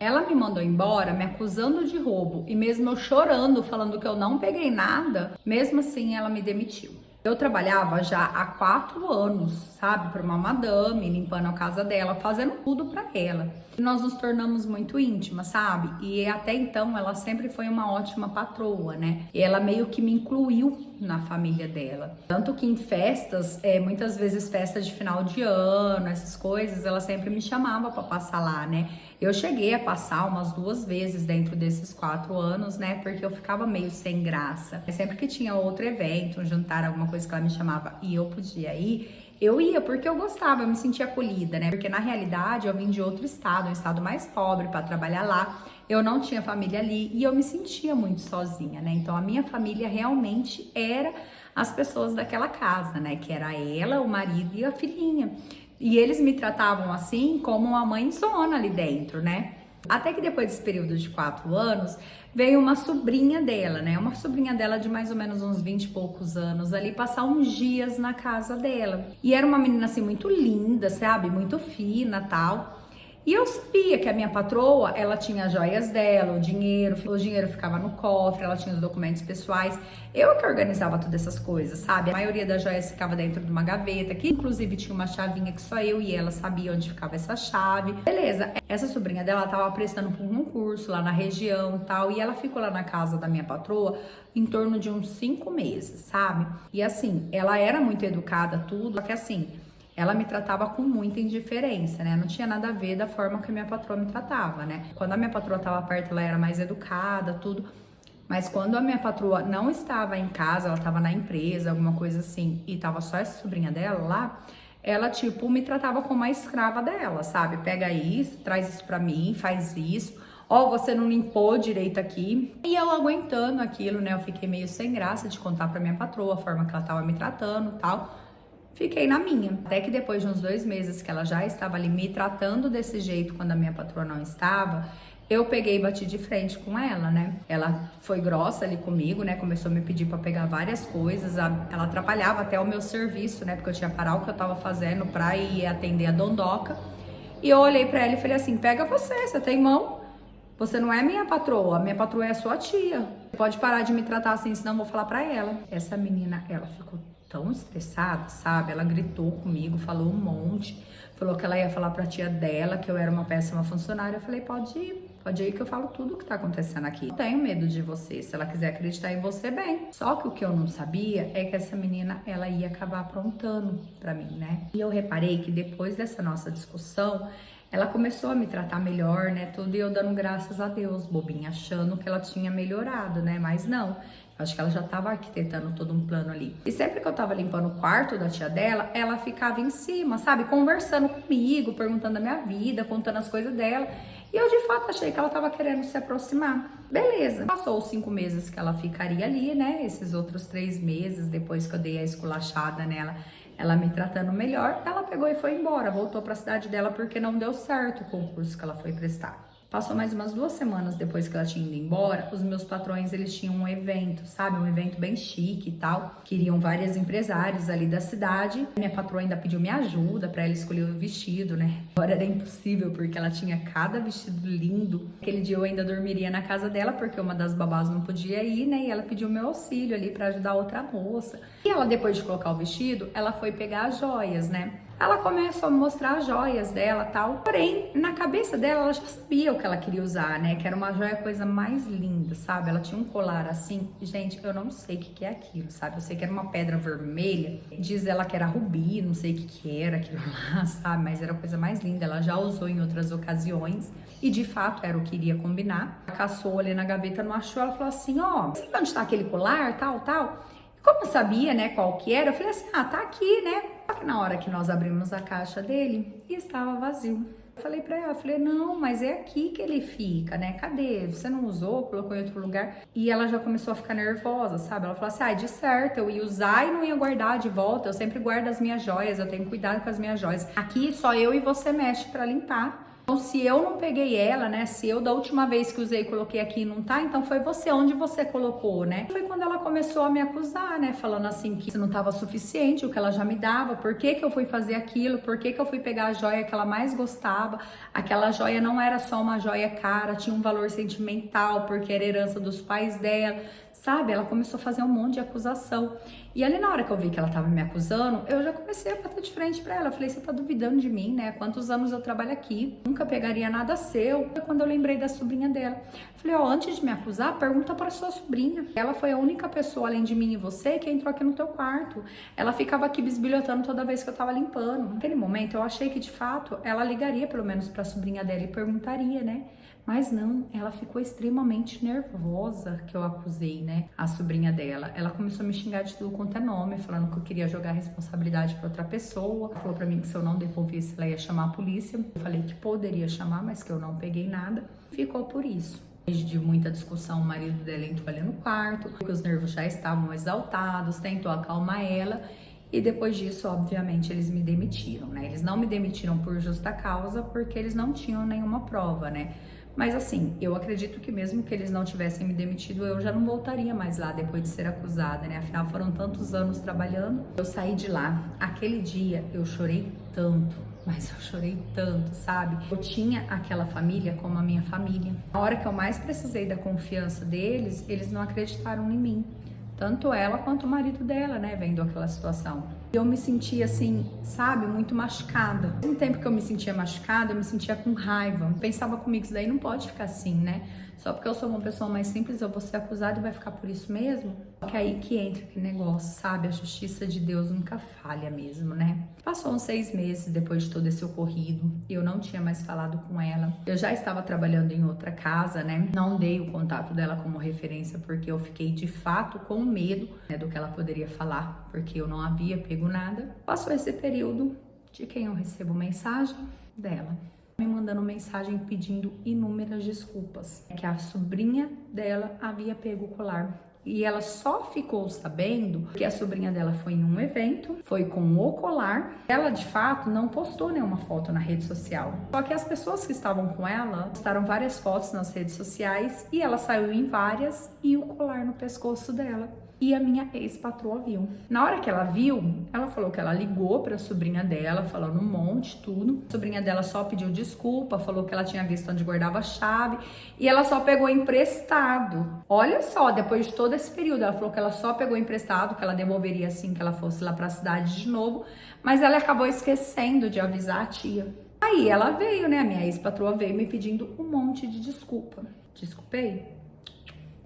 Ela me mandou embora me acusando de roubo e mesmo eu chorando, falando que eu não peguei nada, mesmo assim ela me demitiu. Eu trabalhava já há 4 anos, sabe, para uma madame, limpando a casa dela, fazendo tudo para ela. E nós nos tornamos muito íntimas, sabe? E até então ela sempre foi uma ótima patroa, né? E ela meio que me incluiu na família dela. Tanto que em festas, muitas vezes festas de final de ano, essas coisas, ela sempre me chamava para passar lá, né? Eu cheguei a passar umas 2 vezes dentro desses 4 anos, né? Porque eu ficava meio sem graça. Sempre que tinha outro evento, um jantar, alguma coisa que ela me chamava e eu podia ir, eu ia porque eu gostava, eu me sentia acolhida, né? Porque na realidade eu vim de outro estado, um estado mais pobre para trabalhar lá. Eu não tinha família ali e eu me sentia muito sozinha, né? Então a minha família realmente era as pessoas daquela casa, né? Que era ela, o marido e a filhinha. E eles me tratavam assim como uma mãezona ali dentro, né? Até que depois desse período de 4 anos, veio uma sobrinha dela, né? Uma sobrinha dela de mais ou menos uns 20 e poucos anos ali, passar uns dias na casa dela. E era uma menina assim muito linda, sabe? Muito fina, tal. E eu sabia que a minha patroa, ela tinha as joias dela, o dinheiro ficava no cofre, ela tinha os documentos pessoais. Eu que organizava todas essas coisas, sabe? A maioria das joias ficava dentro de uma gaveta, que inclusive tinha uma chavinha que só eu e ela sabia onde ficava essa chave. Beleza, essa sobrinha dela tava prestando por um concurso lá na região e tal, e ela ficou lá na casa da minha patroa em torno de uns 5 meses, sabe? E assim, ela era muito educada, tudo, só que assim, ela me tratava com muita indiferença, né? Não tinha nada a ver da forma que a minha patroa me tratava, né? Quando a minha patroa estava perto, ela era mais educada, tudo. Mas quando a minha patroa não estava em casa, ela estava na empresa, alguma coisa assim, e tava só essa sobrinha dela lá, ela, tipo, me tratava como uma escrava dela, sabe? Pega isso, traz isso pra mim, faz isso. Ó, você não limpou direito aqui. E eu aguentando aquilo, né? Eu fiquei meio sem graça de contar pra minha patroa a forma que ela tava me tratando e tal. Fiquei na minha. Até que depois de uns 2 meses que ela já estava ali me tratando desse jeito quando a minha patroa não estava, eu peguei e bati de frente com ela, né? Ela foi grossa ali comigo, né? Começou a me pedir para pegar várias coisas. Ela atrapalhava até o meu serviço, né? Porque eu tinha que parar o que eu tava fazendo pra ir atender a dondoca. E eu olhei pra ela e falei assim: pega você tem mão? Você não é minha patroa é a sua tia. Pode parar de me tratar assim, senão eu vou falar pra ela. Essa menina, ela ficou tão estressada, sabe? Ela gritou comigo, falou um monte, falou que ela ia falar pra tia dela que eu era uma péssima funcionária. Eu falei: pode ir que eu falo tudo o que tá acontecendo aqui. Não tenho medo de você, se ela quiser acreditar em você, bem. Só que o que eu não sabia é que essa menina, ela ia acabar aprontando pra mim, né? E eu reparei que depois dessa nossa discussão, ela começou a me tratar melhor, né? Tudo, e eu dando graças a Deus, bobinha, achando que ela tinha melhorado, né? Mas não. Acho que ela já tava arquitetando todo um plano ali. E sempre que eu tava limpando o quarto da tia dela, ela ficava em cima, sabe? Conversando comigo, perguntando a minha vida, contando as coisas dela. E eu, de fato, achei que ela tava querendo se aproximar. Beleza. Passou os 5 meses que ela ficaria ali, né? Esses outros 3 meses, depois que eu dei a esculachada nela, ela me tratando melhor, ela pegou e foi embora. Voltou pra cidade dela porque não deu certo o concurso que ela foi prestar. Passou mais umas 2 semanas depois que ela tinha ido embora, os meus patrões, eles tinham um evento, sabe? Um evento bem chique e tal. Queriam vários empresários ali da cidade. Minha patroa ainda pediu minha ajuda pra ela escolher o vestido, né? Agora era impossível, porque ela tinha cada vestido lindo. Aquele dia eu ainda dormiria na casa dela, porque uma das babás não podia ir, né? E ela pediu meu auxílio ali pra ajudar outra moça. E ela, depois de colocar o vestido, ela foi pegar as joias, né? Ela começou a mostrar as joias dela e tal. Porém, na cabeça dela, ela já sabia o que ela queria usar, né? Que era uma joia, coisa mais linda, sabe? Ela tinha um colar assim. Gente, eu não sei o que é aquilo, sabe? Eu sei que era uma pedra vermelha. Diz ela que era rubi, não sei o que era aquilo lá, sabe? Mas era a coisa mais linda. Ela já usou em outras ocasiões. E, de fato, era o que iria combinar. Ela caçou ali na gaveta, não achou. Ela falou assim: ó, sabe onde tá aquele colar, tal, tal? Como eu sabia, né, qual que era, eu falei assim: ah, tá aqui, né? Só que na hora que nós abrimos a caixa dele, estava vazio. Eu falei pra ela, não, mas é aqui que ele fica, né? Cadê? Você não usou, colocou em outro lugar? E ela já começou a ficar nervosa, sabe? Ela falou assim: ah, de certo, eu ia usar e não ia guardar de volta. Eu sempre guardo as minhas joias, eu tenho cuidado com as minhas joias. Aqui só eu e você mexe pra limpar. Então, se eu não peguei ela, né? Se eu da última vez que usei coloquei aqui e não tá, então foi você, onde você colocou, né? Foi quando ela começou a me acusar, né? Falando assim que não tava suficiente o que ela já me dava, por que que eu fui fazer aquilo, por que que eu fui pegar a joia que ela mais gostava. Aquela joia não era só uma joia cara, tinha um valor sentimental, porque era herança dos pais dela, sabe? Ela começou a fazer um monte de acusação. E ali na hora que eu vi que ela tava me acusando, eu já comecei a bater de frente pra ela. Eu falei, você tá duvidando de mim, né? Quantos anos eu trabalho aqui? Nunca pegaria nada seu. Quando eu lembrei da sobrinha dela, falei, ó, antes de me acusar, pergunta pra sua sobrinha. Ela foi a única pessoa, além de mim e você, que entrou aqui no teu quarto. Ela ficava aqui bisbilhotando toda vez que eu tava limpando. Naquele momento, eu achei que, de fato, ela ligaria pelo menos pra sobrinha dela e perguntaria, né? Mas não, ela ficou extremamente nervosa que eu acusei, né, a sobrinha dela. Ela começou a me xingar de tudo quanto é nome, falando que eu queria jogar a responsabilidade para outra pessoa. Falou para mim que se eu não devolvesse, ela ia chamar a polícia. Eu falei que poderia chamar, mas que eu não peguei nada. Ficou por isso. De muita discussão, o marido dela entrou ali no quarto, porque os nervos já estavam exaltados, tentou acalmar ela. E depois disso, obviamente, eles me demitiram, né? Eles não me demitiram por justa causa, porque eles não tinham nenhuma prova, né? Mas assim, eu acredito que mesmo que eles não tivessem me demitido, eu já não voltaria mais lá depois de ser acusada, né? Afinal, foram tantos anos trabalhando. Eu saí de lá. Aquele dia, eu chorei tanto, mas eu chorei tanto, sabe? Eu tinha aquela família como a minha família. Na hora que eu mais precisei da confiança deles, eles não acreditaram em mim. Tanto ela quanto o marido dela, né, vendo aquela situação. Eu me sentia assim, sabe, muito machucada. Ao mesmo tempo que eu me sentia machucada, eu me sentia com raiva. Eu pensava comigo, isso daí não pode ficar assim, né? Só porque eu sou uma pessoa mais simples, eu vou ser acusada e vai ficar por isso mesmo? Só que aí que entra aquele negócio, sabe? A justiça de Deus nunca falha mesmo, né? Passou uns 6 meses depois de todo esse ocorrido, eu não tinha mais falado com ela. Eu já estava trabalhando em outra casa, né? Não dei o contato dela como referência porque eu fiquei de fato com medo, né, do que ela poderia falar, porque eu não havia pego nada. Passou esse período, de quem eu recebo mensagem? Dela. Me mandando mensagem pedindo inúmeras desculpas, que a sobrinha dela havia pego o colar. E ela só ficou sabendo que a sobrinha dela foi em um evento, foi com o colar. Ela, de fato, não postou nenhuma foto na rede social. Só que as pessoas que estavam com ela postaram várias fotos nas redes sociais e ela saiu em várias e o colar no pescoço dela. E a minha ex-patroa viu. Na hora que ela viu, ela falou que ela ligou para a sobrinha dela, falando um monte, tudo. A sobrinha dela só pediu desculpa, falou que ela tinha visto onde guardava a chave e ela só pegou emprestado. Olha só, depois de todo esse período, ela falou que ela só pegou emprestado, que ela devolveria assim que ela fosse lá para a cidade de novo, mas ela acabou esquecendo de avisar a tia. Aí ela veio, né? A minha ex-patroa veio me pedindo um monte de desculpa. Desculpei?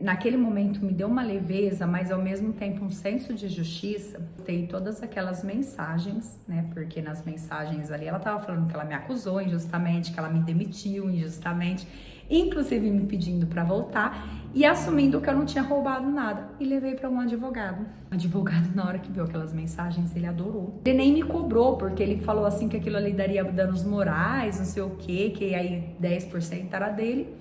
Naquele momento me deu uma leveza, mas ao mesmo tempo um senso de justiça. Tem todas aquelas mensagens, né? Porque nas mensagens ali ela tava falando que ela me acusou injustamente, que ela me demitiu injustamente, inclusive me pedindo para voltar e assumindo que eu não tinha roubado nada. E levei para um advogado. O advogado, na hora que viu aquelas mensagens, ele adorou. Ele nem me cobrou, porque ele falou assim que aquilo ali daria danos morais, não sei o quê, que aí 10% era dele.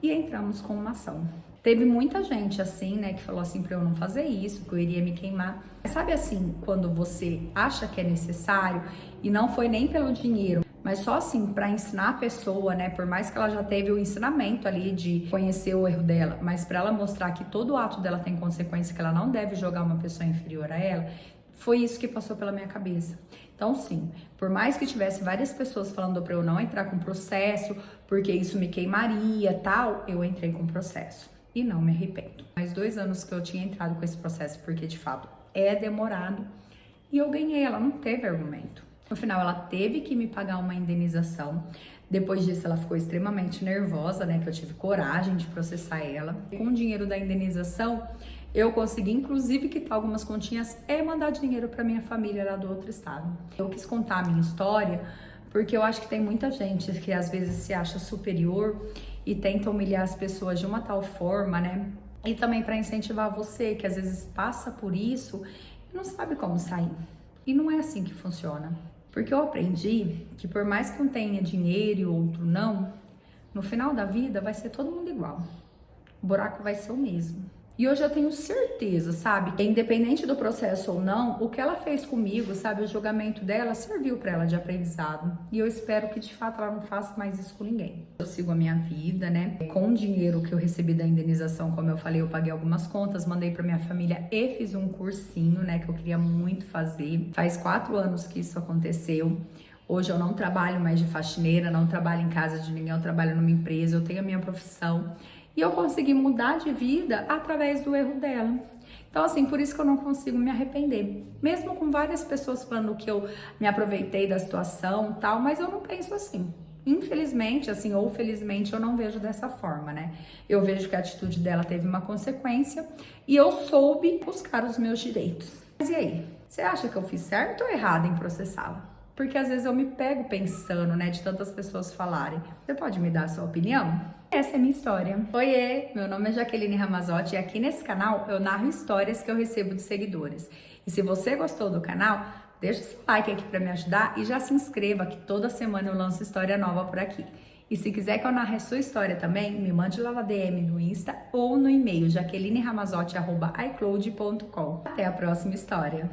E entramos com uma ação. Teve muita gente assim, né, que falou assim pra eu não fazer isso, que eu iria me queimar. Mas sabe assim, quando você acha que é necessário e não foi nem pelo dinheiro, mas só assim pra ensinar a pessoa, né, por mais que ela já teve o ensinamento ali de conhecer o erro dela, mas pra ela mostrar que todo ato dela tem consequência, que ela não deve jogar uma pessoa inferior a ela, foi isso que passou pela minha cabeça. Então, sim, por mais que tivesse várias pessoas falando pra eu não entrar com processo, porque isso me queimaria, tal, eu entrei com processo. E não me arrependo. Mais 2 anos que eu tinha entrado com esse processo, porque de fato é demorado. E eu ganhei, ela não teve argumento. No final, ela teve que me pagar uma indenização. Depois disso, ela ficou extremamente nervosa, né? Que eu tive coragem de processar ela. Com o dinheiro da indenização, eu consegui, inclusive, quitar algumas continhas e mandar dinheiro para minha família lá do outro estado. Eu quis contar a minha história, porque eu acho que tem muita gente que às vezes se acha superior e tenta humilhar as pessoas de uma tal forma, né? E também para incentivar você, que às vezes passa por isso e não sabe como sair. E não é assim que funciona. Porque eu aprendi que por mais que um tenha dinheiro e o outro não, no final da vida vai ser todo mundo igual. O buraco vai ser o mesmo. E hoje eu tenho certeza, sabe, que independente do processo ou não, o que ela fez comigo, sabe, o julgamento dela serviu para ela de aprendizado. E eu espero que de fato ela não faça mais isso com ninguém. Eu sigo a minha vida, né? Com o dinheiro que eu recebi da indenização, como eu falei, eu paguei algumas contas, mandei para minha família e fiz um cursinho, né, que eu queria muito fazer. Faz 4 anos que isso aconteceu. Hoje eu não trabalho mais de faxineira, não trabalho em casa de ninguém, eu trabalho numa empresa, eu tenho a minha profissão. E eu consegui mudar de vida através do erro dela. Então, assim, por isso que eu não consigo me arrepender. Mesmo com várias pessoas falando que eu me aproveitei da situação e tal, mas eu não penso assim. Infelizmente, assim, ou felizmente, eu não vejo dessa forma, né? Eu vejo que a atitude dela teve uma consequência e eu soube buscar os meus direitos. Mas e aí? Você acha que eu fiz certo ou errado em processá-la? Porque às vezes eu me pego pensando, né, de tantas pessoas falarem. Você pode me dar a sua opinião? Essa é a minha história. Oiê, meu nome é Jaqueline Ramazotti e aqui nesse canal eu narro histórias que eu recebo de seguidores. E se você gostou do canal, deixa seu like aqui para me ajudar e já se inscreva que toda semana eu lanço história nova por aqui. E se quiser que eu narre a sua história também, me mande lá na DM no Insta ou no e-mail jaquelineramazotti@icloud.com. Até a próxima história.